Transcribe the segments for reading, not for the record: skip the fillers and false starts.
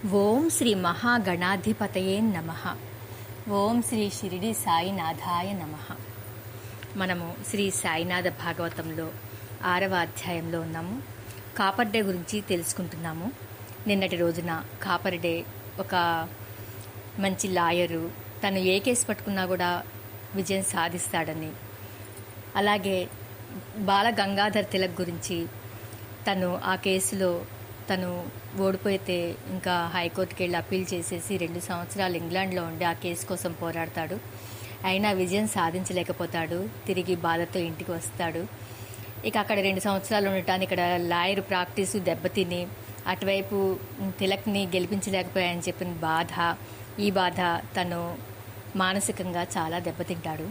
ఓం శ్రీ మహాగణాధిపతయే నమః. ఓం శ్రీ షిరిడి సాయినాథాయ నమః. మనము శ్రీ సాయినాథ భాగవతంలో 6వ అధ్యాయంలో ఉన్నాము. కాపర్ డే గురించి తెలుసుకుంటున్నాము. నిన్నటి రోజున కాపర్ డే ఒక మంచి లాయరు, తను ఏ కేసు పట్టుకున్నా కూడా విజయం సాధిస్తాడని, అలాగే బాల గంగాధర్ తిలక్ గురించి తను ఆ కేసులో తను ఓడిపోతే ఇంకా హైకోర్టుకి వెళ్ళి అప్పీల్ చేసేసి 2 సంవత్సరాలు ఇంగ్లాండ్లో ఉండి ఆ కేసు కోసం పోరాడతాడు. అయినా విజయం సాధించలేకపోతాడు. తిరిగి బాధతో ఇంటికి వస్తాడు. ఇక అక్కడ 2 సంవత్సరాలు ఉండటానికి ఇక్కడ లాయర్ ప్రాక్టీసు దెబ్బతిని అటువైపు తిలక్ని గెలిపించలేకపోయాయని చెప్పిన బాధ, ఈ బాధ తను మానసికంగా చాలా దెబ్బతింటాడు.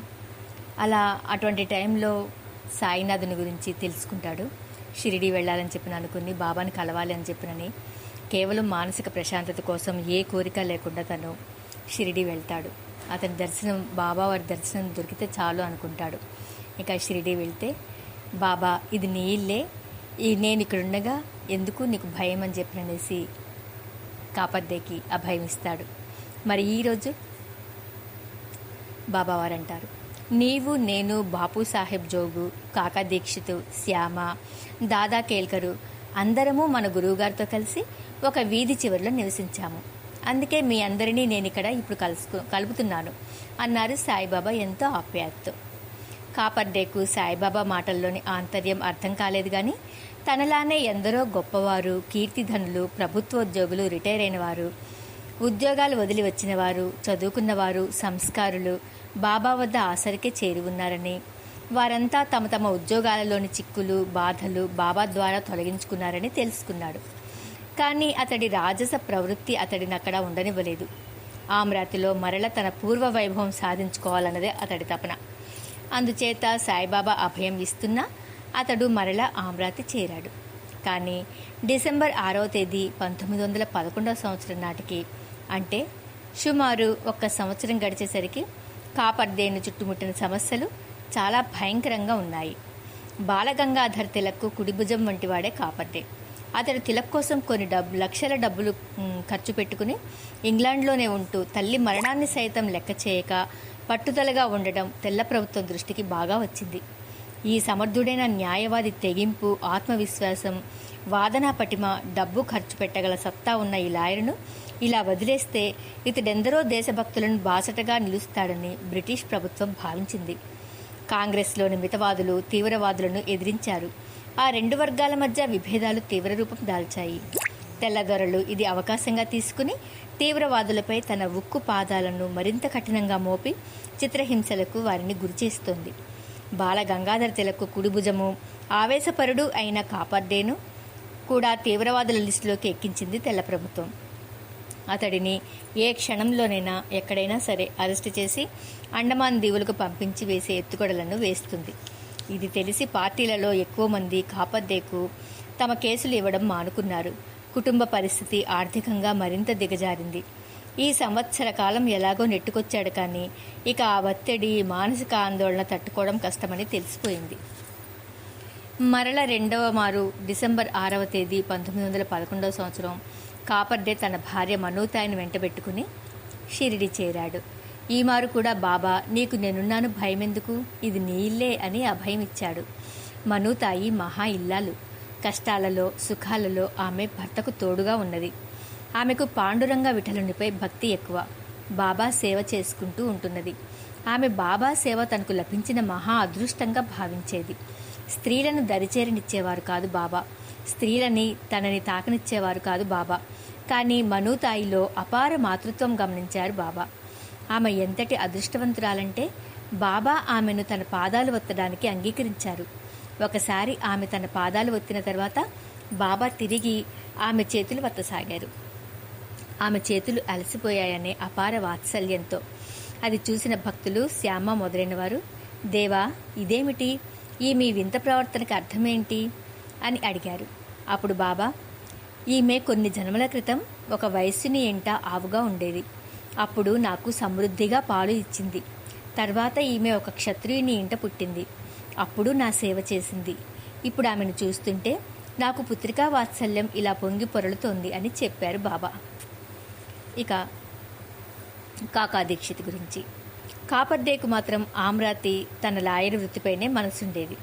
అలా అటువంటి టైంలో సాయినాథుని గురించి తెలుసుకుంటాడు. షిరిడి వెళ్ళాలని చెప్పిన అనుకుని బాబాని కలవాలి అని చెప్పినని కేవలం మానసిక ప్రశాంతత కోసం ఏ కోరిక లేకుండా తను షిరిడి వెళ్తాడు. అతని దర్శనం, బాబావారి దర్శనం దొరికితే చాలు అనుకుంటాడు. ఇక షిరిడి వెళ్తే బాబా ఇది నీ ఇల్లే, నేను ఇక్కడ ఉండగా ఎందుకు నీకు భయం అని చెప్పిననేసి కాపర్దేకి అభయం ఇస్తాడు. మరి ఈరోజు బాబావారు అంటారు, నీవు, నేను, బాపు సాహెబ్ జోగు, కాకా దీక్షితు, శ్యామ, దాదా కేల్కరు అందరము మన గురువుగారితో కలిసి ఒక వీధి చివరిలో నివసించాము. అందుకే మీ అందరినీ నేను ఇక్కడ ఇప్పుడు కలుపుతున్నాను అన్నారు సాయిబాబా ఎంతో ఆప్యాయతతో. కాపర్ డేకు సాయిబాబా మాటల్లోని ఆంతర్యం అర్థం కాలేదు. కానీ తనలానే ఎందరో గొప్పవారు, కీర్తిధనులు, ప్రభుత్వోద్యోగులు, రిటైర్ అయిన వారు, ఉద్యోగాలు వదిలి వచ్చిన వారు, చదువుకున్నవారు, సంస్కారులు బాబా వద్ద ఆసరికే చేరి ఉన్నారని, వారంతా తమ తమ ఉద్యోగాలలోని చిక్కులు, బాధలు బాబా ద్వారా తొలగించుకున్నారని తెలుసుకున్నాడు. కానీ అతడి రాజస ప్రవృత్తి అతడిని అక్కడ ఉండనివ్వలేదు. ఆమ్రాతిలో మరల తన పూర్వ వైభవం సాధించుకోవాలన్నదే అతడి తపన. అందుచేత సాయిబాబా అభయం ఇస్తున్నా అతడు మరల ఆమ్రాతి చేరాడు. కానీ డిసెంబర్ 6వ తేదీ 1911 సంవత్సరం నాటికి, అంటే సుమారు 1 సంవత్సరం గడిచేసరికి కాపర్దేను చుట్టుముట్టిన సమస్యలు చాలా భయంకరంగా ఉన్నాయి. బాలగంగాధర్ తిలక్ కుడిభుజం వంటి వాడే కాపర్దే. అతడు తిలక్ కోసం కొన్ని లక్షల డబ్బులు ఖర్చు పెట్టుకుని ఇంగ్లాండ్లోనే ఉంటూ తల్లి మరణాన్ని సైతం లెక్క చేయక పట్టుదలగా ఉండడం తెల్ల ప్రభుత్వం దృష్టికి బాగా వచ్చింది. ఈ సమర్థుడైన న్యాయవాది తెగింపు, ఆత్మవిశ్వాసం, వాదనా పటిమ, డబ్బు ఖర్చు పెట్టగల సత్తా ఉన్న ఈ లాయర్ను ఇలా వదిలేస్తే ఇతడెందరో దేశభక్తులను బాసటగా నిలుస్తాడని బ్రిటిష్ ప్రభుత్వం భావించింది. కాంగ్రెస్లోని మితవాదులు తీవ్రవాదులను ఎదిరించారు. ఆ 2 వర్గాల మధ్య విభేదాలు తీవ్ర రూపం దాల్చాయి. తెల్లదొరలు ఇది అవకాశంగా తీసుకుని తీవ్రవాదులపై తన ఉక్కు పాదాలను మరింత కఠినంగా మోపి చిత్రహింసలకు వారిని గురిచేస్తోంది. బాల గంగాధర్ తిలక్ కుడిభుజము, ఆవేశపరుడు అయిన కాపర్డేను కూడా తీవ్రవాదుల లిస్టులోకి ఎక్కించింది తెల్ల ప్రభుత్వం. అతడిని ఏ క్షణంలోనైనా ఎక్కడైనా సరే అరెస్టు చేసి అండమాన్ దీవులకు పంపించి వేసే ఎత్తుగడలను వేస్తుంది. ఇది తెలిసి పార్టీలలో ఎక్కువ మంది కాపర్దేకు తమ కేసులు ఇవ్వడం మానుకున్నారు. కుటుంబ పరిస్థితి ఆర్థికంగా మరింత దిగజారింది. ఈ సంవత్సర కాలం ఎలాగో నెట్టుకొచ్చాడు. కానీ ఇక ఆ ఒత్తిడి, మానసిక ఆందోళన తట్టుకోవడం కష్టమని తెలిసిపోయింది. మరల 2వ మారు డిసెంబర్ 6వ తేదీ 1911 సంవత్సరం కాపర్డే తన భార్య మనూతాయిని వెంటబెట్టుకుని షిరిడి చేరాడు. ఈ మారు కూడా బాబా నీకు నేనున్నాను, భయమెందుకు, ఇది నీ ఇల్లే అని అభయం ఇచ్చాడు. మనూతాయి మహా ఇల్లాలు. కష్టాలలో సుఖాలలో ఆమె భర్తకు తోడుగా ఉన్నది. ఆమెకు పాండురంగ విఠలునిపై భక్తి ఎక్కువ. బాబా సేవ చేసుకుంటూ ఉంటున్నది. ఆమె బాబా సేవ తనకు లభించిన మహా అదృష్టంగా భావించేది. స్త్రీలను దరిచేరనిచ్చేవారు కాదు బాబా, స్త్రీలని తనని తాకనిచ్చేవారు కాదు బాబా. కానీ మనూతాయిలో అపార మాతృత్వం గమనించారు బాబా. ఆమె ఎంతటి అదృష్టవంతురాలంటే బాబా ఆమెను తన పాదాలు ఒత్తడానికి అంగీకరించారు. ఒకసారి ఆమె తన పాదాలు ఒత్తిన తర్వాత బాబా తిరిగి ఆమె చేతులు ఒత్తసాగారు. ఆమె చేతులు అలసిపోయాయనే అపార వాత్సల్యంతో. అది చూసిన భక్తులు, శ్యామ మొదలైన వారు, దేవా ఇదేమిటి, ఈ మీ వింత ప్రవర్తనకి అర్థమేంటి అని అడిగారు. అప్పుడు బాబా, ఈమె కొన్ని జన్మల క్రితం ఒక వైశ్యుని ఎంట ఆవుగా ఉండేది. అప్పుడు నాకు సమృద్ధిగా పాలు ఇచ్చింది. తర్వాత ఈమె ఒక క్షత్రియుని ఇంట పుట్టింది. అప్పుడు నా సేవ చేసింది. ఇప్పుడు ఆమెను చూస్తుంటే నాకు పుత్రికా వాత్సల్యం ఇలా పొంగి పొరలుతోంది అని చెప్పారు బాబా. ఇక కాకా దీక్షిత్ గురించి. కాపర్డేకు మాత్రం ఆమ్రాతి తన లాయర్ వృత్తిపైనే మనసుండేది.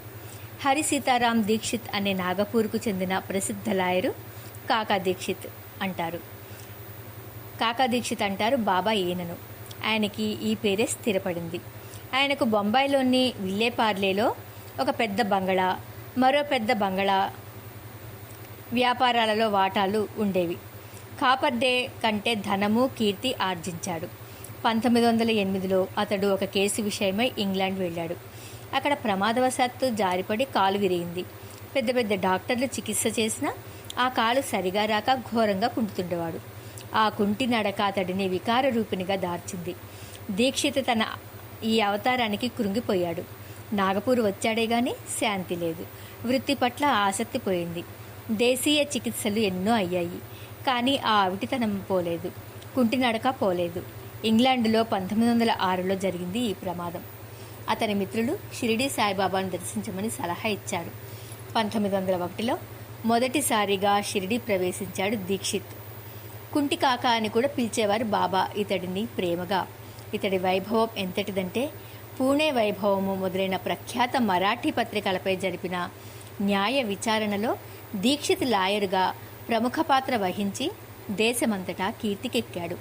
హరి సీతారాం దీక్షిత్ అనే నాగపూర్కు చెందిన ప్రసిద్ధ లాయరు కాకా దీక్షిత్ అంటారు. కాకా దీక్షిత్ అంటారు బాబా ఈయనను. ఆయనకి ఈ పేరే స్థిరపడింది. ఆయనకు బొంబాయిలోని విల్లేపార్లేలో ఒక పెద్ద బంగళా, మరో పెద్ద బంగళా, వ్యాపారాలలో వాటాలు ఉండేవి. కాపర్డే కంటే ధనము, కీర్తి ఆర్జించాడు. 1908లో అతడు ఒక కేసు విషయమై ఇంగ్లాండ్ వెళ్ళాడు. అక్కడ ప్రమాదవశాత్తు జారిపడి కాలు విరిగింది. పెద్ద పెద్ద డాక్టర్లు చికిత్స చేసినా ఆ కాలు సరిగా రాక ఘోరంగా కుంటుతుండేవాడు. ఆ కుంటి నడక అతడిని వికార రూపిణిగా దార్చింది. దీక్షిత్ తన ఈ అవతారానికి కృంగిపోయాడు. నాగపూర్ వచ్చాడే గాని శాంతి లేదు. వృత్తి పట్ల ఆసక్తి పోయింది. దేశీయ చికిత్సలు ఎన్నో అయ్యాయి, కానీ ఆ అవిటితనం పోలేదు, కుంటి నడక పోలేదు. ఇంగ్లాండులో 1906లో జరిగింది ఈ ప్రమాదం. అతని మిత్రులు షిరిడీ సాయిబాబాను దర్శించమని సలహా ఇచ్చారు. 1901లో మొదటిసారిగా షిరిడీ ప్రవేశించాడు దీక్షిత్. కుంటి కాక అని కూడా పిలిచేవారు బాబా ఇతడిని ప్రేమగా. ఇతడి వైభవం ఎంతటిదంటే పూణే వైభవము మొదలైన ప్రఖ్యాత మరాఠీ పత్రికలపై జరిపిన న్యాయ విచారణలో దీక్షిత్ లాయరుగా ప్రముఖ పాత్ర వహించి దేశమంతటా కీర్తికెక్కాడు.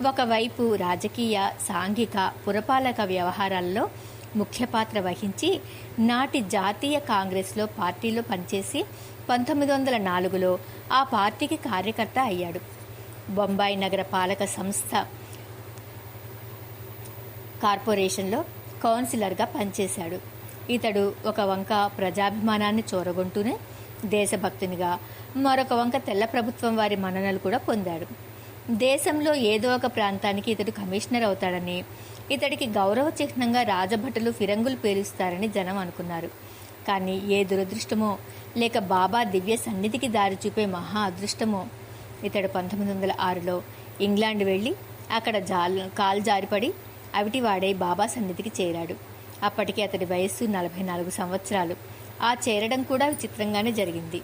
ఒకవైపు రాజకీయ, సాంఘిక, పురపాలక వ్యవహారాల్లో ముఖ్య పాత్ర వహించి నాటి జాతీయ కాంగ్రెస్లో పార్టీలో పనిచేసి 1904లో ఆ పార్టీకి కార్యకర్త అయ్యాడు. బొంబాయి నగర పాలక సంస్థ కార్పొరేషన్లో కౌన్సిలర్గా పనిచేశాడు. ఇతడు ఒక వంక ప్రజాభిమానాన్ని చూరగొంటూనే దేశభక్తునిగా, మరొక వంక తెల్ల ప్రభుత్వం వారి మన్ననలు కూడా పొందాడు. దేశంలో ఏదో ఒక ప్రాంతానికి ఇతడు కమిషనర్ అవుతాడని, ఇతడికి గౌరవ చిహ్నంగా రాజభటులు ఫిరంగులు పేలుస్తారని జనం అనుకున్నారు. కానీ ఏ దురదృష్టమో, లేక బాబా దివ్య సన్నిధికి దారి చూపే మహా అదృష్టమో, ఇతడు 1906లో ఇంగ్లాండ్ వెళ్ళి అక్కడ కాలు జారిపడి అవిటివాడై బాబా సన్నిధికి చేరాడు. అప్పటికి అతడి వయస్సు 44 సంవత్సరాలు. ఆ చేరడం కూడా విచిత్రంగానే జరిగింది.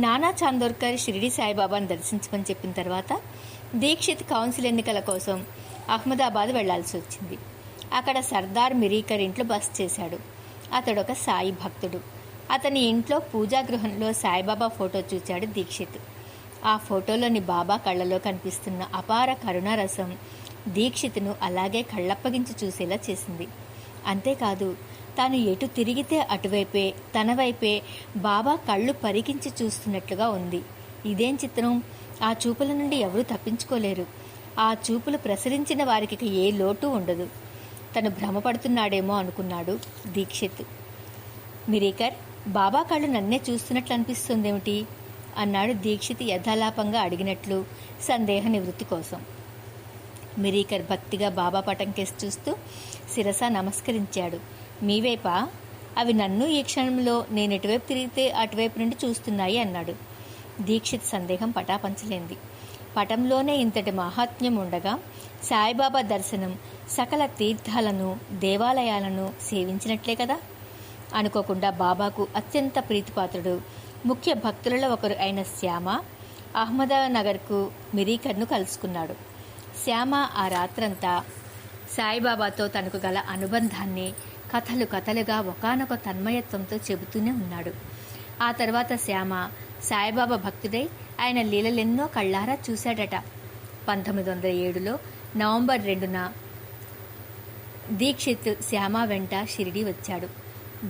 నానా చాందోర్కర్ షిరిడి సాయిబాబాను దర్శించమని చెప్పిన తర్వాత దీక్షిత్ కౌన్సిల్ ఎన్నికల కోసం అహ్మదాబాద్ వెళ్లాల్సి వచ్చింది. అక్కడ సర్దార్ మిరీకర్ ఇంట్లో బస చేశాడు. అతడొక సాయి భక్తుడు. అతని ఇంట్లో పూజాగృహంలో సాయిబాబా ఫోటో చూశాడు దీక్షిత్. ఆ ఫోటోలోని బాబా కళ్ళలో కనిపిస్తున్న అపార కరుణారసం దీక్షిత్ను అలాగే కళ్ళప్పగించి చూసేలా చేసింది. అంతేకాదు, తాను ఎటు తిరిగితే అటువైపే, తన వైపే బాబా కళ్ళు పరికించి చూస్తున్నట్లుగా ఉంది. ఇదేం చిత్రం! ఆ చూపుల నుండి ఎవరూ తప్పించుకోలేరు. ఆ చూపులు ప్రసరించిన వారికి ఏ లోటు ఉండదు. తను భ్రమపడుతున్నాడేమో అనుకున్నాడు దీక్షిత్. మిరీకర్, బాబా కళ్ళు నన్నే చూస్తున్నట్లు అనిపిస్తుందేమిటి అన్నాడు దీక్షిత్ యథాలాపంగా అడిగినట్లు సందేహ నివృత్తి కోసం. మిరీకర్ భక్తిగా బాబా పటం కేసి చూస్తూ శిరస నమస్కరించాడు. మీవైపా? అవి నన్ను ఈ క్షణంలో నేను ఎటువైపు తిరిగితే అటువైపు నుండి చూస్తున్నాయి అన్నాడు. దీక్షిత్ సందేహం పటాపంచలేంది. పటంలోనే ఇంతటి మహాత్మ్యం ఉండగా సాయిబాబా దర్శనం సకల తీర్థాలను, దేవాలయాలను సేవించినట్లే కదా. అనుకోకుండా బాబాకు అత్యంత ప్రీతిపాత్రుడు, ముఖ్య భక్తులలో ఒకరు అయిన శ్యామ అహ్మదానగర్కు మిరీకర్ను కలుసుకున్నాడు. శ్యామ ఆ రాత్రంతా సాయిబాబాతో తనకు గల అనుబంధాన్ని కథలు కథలుగా ఒకానొక తన్మయత్వంతో చెబుతూనే ఉన్నాడు. ఆ తర్వాత శ్యామ సాయిబాబా భక్తుడై ఆయన లీలలెన్నో కళ్ళారా చూశాడట. 1907లో నవంబర్ 2న దీక్షిత్ శ్యామ వెంట షిరిడి వచ్చాడు.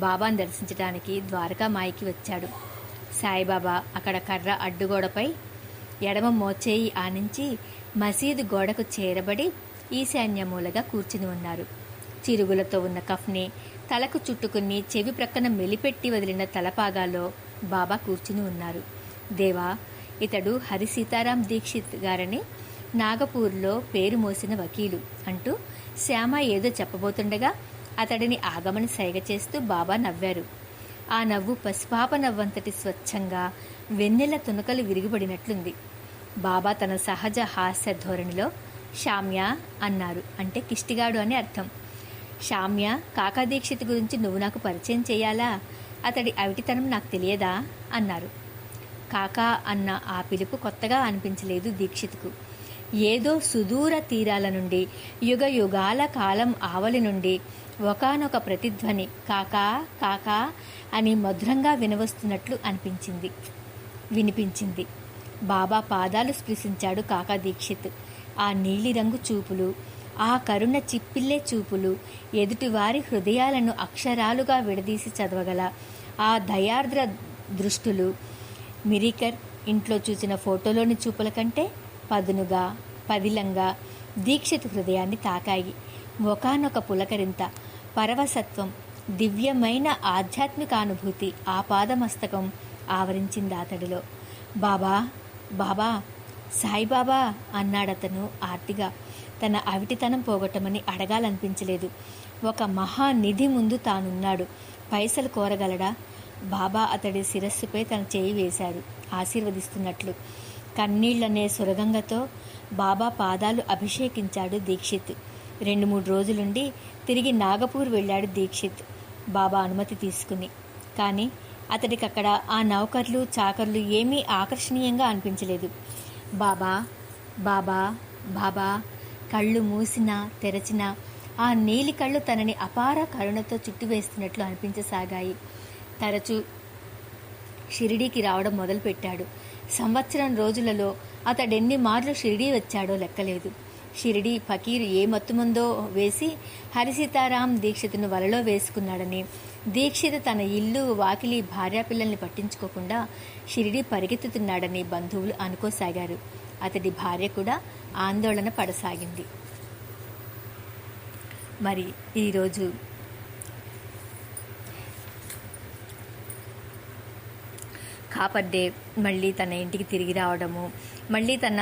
బాబాను దర్శించడానికి ద్వారకామాయికి వచ్చాడు. సాయిబాబా అక్కడ కర్ర అడ్డుగోడపై ఎడమ మోచేయి ఆనించి మసీదు గోడకు చేరబడి ఈశాన్యమూలగా కూర్చుని ఉన్నారు. చిరుగులతో ఉన్న కఫ్ని తలకు చుట్టుకుని చెవి ప్రక్కన మెలిపెట్టి వదిలిన తలపాగాలో బాబా కూర్చుని ఉన్నారు. దేవా, ఇతడు హరి సీతారాం దీక్షిత్ గారని నాగపూర్లో పేరు మోసిన వకీలు అంటూ శ్యామ ఏదో చెప్పబోతుండగా అతడిని ఆగమని సైగ చేస్తూ బాబా నవ్వారు. ఆ నవ్వు పసిపాప నవ్వంతటి స్వచ్ఛంగా వెన్నెల తునకలు విరిగిపడినట్లుంది. బాబా తన సహజ హాస్య ధోరణిలో శామ్య అన్నారు. అంటే కిష్టిగాడు అని అర్థం. శామ్య, కాకా దీక్షిత్ గురించి నువ్వు నాకు పరిచయం చేయాలా? అతడి అవిటితనం నాకు తెలియదా అన్నారు. కాకా అన్న ఆ పిలుపు కొత్తగా అనిపించలేదు దీక్షిత్కు. ఏదో సుదూర తీరాల నుండి యుగ యుగాల కాలం ఆవలి నుండి ఒకానొక ప్రతిధ్వని కాకా కాకా అని మధురంగా వినిపించింది. బాబా పాదాలు స్పృశించాడు కాకా దీక్షిత్. ఆ నీలిరంగు చూపులు, ఆ కరుణ చిప్పిల్లే చూపులు, ఎదుటివారి హృదయాలను అక్షరాలుగా విడదీసి చదవగల ఆ దయార్ద్ర దృష్టులు మిరీకర్ ఇంట్లో చూసిన ఫోటోలోని చూపుల కంటే పదునుగా, పదిలంగా దీక్షిత్ హృదయాన్ని తాకాయి. ఒకానొక పులకరింత, పరవశత్వం, దివ్యమైన ఆధ్యాత్మిక అనుభూతి ఆ పాదమస్తకం ఆవరించింది అతడిలో. బాబా, బాబా, సాయిబాబా అన్నాడతను ఆర్తిగా. తన అవిటితనం పోగొట్టమని అడగాలనిపించలేదు. ఒక మహానిధి ముందు తానున్నాడు. పైసలు కోరగలడా? బాబా అతడి శిరస్సుపై తన చేయి వేశాడు, ఆశీర్వదిస్తున్నట్లు. కన్నీళ్లనే సురగంగతో బాబా పాదాలు అభిషేకించాడు దీక్షిత్. 2-3 రోజులుండి తిరిగి నాగపూర్ వెళ్ళాడు దీక్షిత్, బాబా అనుమతి తీసుకుని. కానీ అతడికక్కడ ఆ నౌకర్లు, చాకర్లు ఏమీ ఆకర్షణీయంగా అనిపించలేదు. బాబా, బాబా, బాబా కళ్ళు మూసినా తెరచినా ఆ నీలి కళ్ళు తనని అపార కరుణతో చుట్టివేస్తున్నట్లు అనిపించసాగాయి. తరచూ షిరిడీకి రావడం మొదలుపెట్టాడు. సంవత్సరం రోజులలో అతడెన్ని మార్లు షిరిడీ వచ్చాడో లెక్కలేదు. షిరిడీ ఫకీరు ఏ మత్తుమందో వేసి హరిసీతారాం దీక్షితును వలలో వేసుకున్నాడని, దీక్షిత్ తన ఇల్లు, వాకిలి, భార్యాపిల్లల్ని పట్టించుకోకుండా షిరిడీ పరిగెత్తుతున్నాడని బంధువులు అనుకోసాగారు. అతడి భార్య కూడా ఆందోళన పడసాగింది. మరి ఈరోజు కాపర్డే మళ్ళీ తన ఇంటికి తిరిగి రావడము, మళ్ళీ తన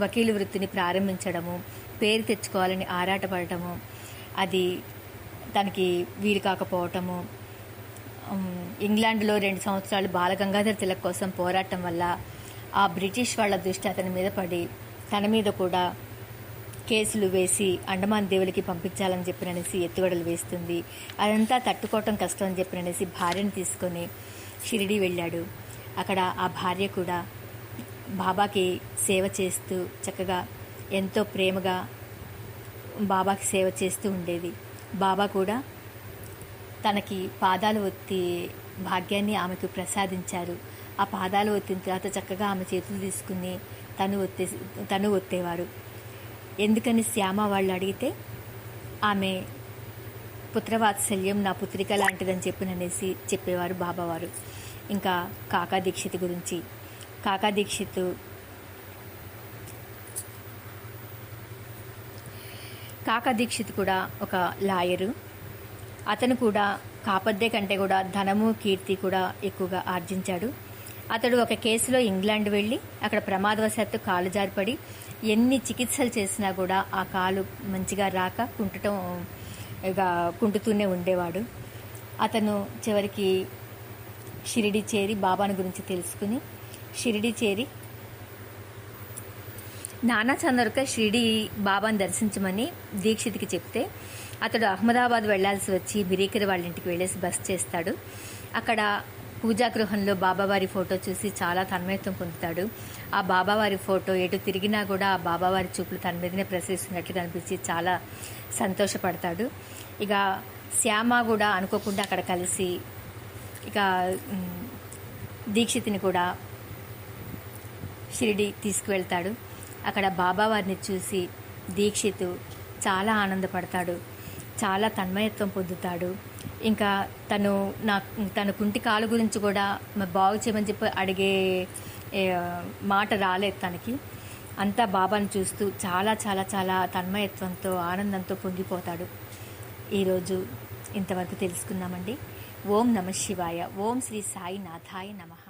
వకీలు వృత్తిని ప్రారంభించడము, పేరు తెచ్చుకోవాలని ఆరాటపడటము, అది తనకి వీలు కాకపోవటము, ఇంగ్లాండ్లో 2 సంవత్సరాలు బాలగంగాధర్ తిలక్ కోసం పోరాటం వల్ల ఆ బ్రిటిష్ వాళ్ళ దృష్టి అతని మీద పడి తన మీద కూడా కేసులు వేసి అండమాన్ దేవులకి పంపించాలని చెప్పిననేసి ఎత్తుగడలు వేస్తుంది. అదంతా తట్టుకోవటం కష్టం అని చెప్పిననేసి భార్యను తీసుకొని షిరిడీ వెళ్ళాడు. అక్కడ ఆ భార్య కూడా బాబాకి సేవ చేస్తూ చక్కగా ఎంతో ప్రేమగా బాబాకి సేవ చేస్తూ ఉండేది. బాబా కూడా తనకి పాదాలు ఒత్తి భాగ్యాన్ని ఆమెకు ప్రసాదించారు. ఆ పాదాలు ఒత్తిన తర్వాత చక్కగా ఆమె చేతులు తీసుకుని తను ఒత్తేవారు. ఎందుకని శ్యామ వాళ్ళు అడిగితే ఆమె పుత్రవాత్సల్యం, నా పుత్రిక లాంటిదని చెప్పిననేసి చెప్పేవారు బాబావారు. ఇంకా కాకా దీక్షిత్ గురించి, కాకా దీక్షిత్ కూడా ఒక లాయరు. అతను కూడా కాపర్డే కంటే కూడా ధనము, కీర్తి కూడా ఎక్కువగా ఆర్జించాడు. అతడు ఒక కేసులో ఇంగ్లాండ్ వెళ్ళి అక్కడ ప్రమాదవశాత్తు కాలు జారిపడి ఎన్ని చికిత్సలు చేసినా కూడా ఆ కాలు మంచిగా రాక కుంటుతూనే ఉండేవాడు. అతను చివరికి షిరిడీ చేరి బాబాను గురించి తెలుసుకుని షిరిడీ చేరి నానా చందర్కర్ షిరిడీ బాబాను దర్శించమని దీక్షిత్కి చెప్తే అతడు అహ్మదాబాద్ వెళ్లాల్సి వచ్చి మిరీకర్ వాళ్ళ ఇంటికి వెళ్ళేసి బస్ చేస్తాడు. అక్కడ పూజాగృహంలో బాబావారి ఫోటో చూసి చాలా తన్మయత్వం పొందుతాడు. ఆ బాబావారి ఫోటో ఎటు తిరిగినా కూడా ఆ బాబావారి చూపులు తన మీదనే ప్రసరిస్తున్నట్లు కనిపించి చాలా సంతోషపడతాడు. ఇక శ్యామ కూడా అనుకోకుండా అక్కడ కలిసి ఇక దీక్షిత్ని కూడా షిరిడీ తీసుకువెళ్తాడు. అక్కడ బాబావారిని చూసి దీక్షిత్ చాలా ఆనందపడతాడు, చాలా తన్మయత్వం పొందుతాడు. ఇంకా తన కుంటి కాలు గురించి కూడా బాగు చేయమని చెప్పి అడిగే మాట రాలేదు తనకి. అంతా బాబాను చూస్తూ చాలా చాలా చాలా తన్మయత్వంతో, ఆనందంతో పొంగిపోతాడు. ఈరోజు ఇంతవరకు తెలుసుకున్నామండి. ఓం నమః శివాయ. ఓం శ్రీ సాయినాథాయ నమః.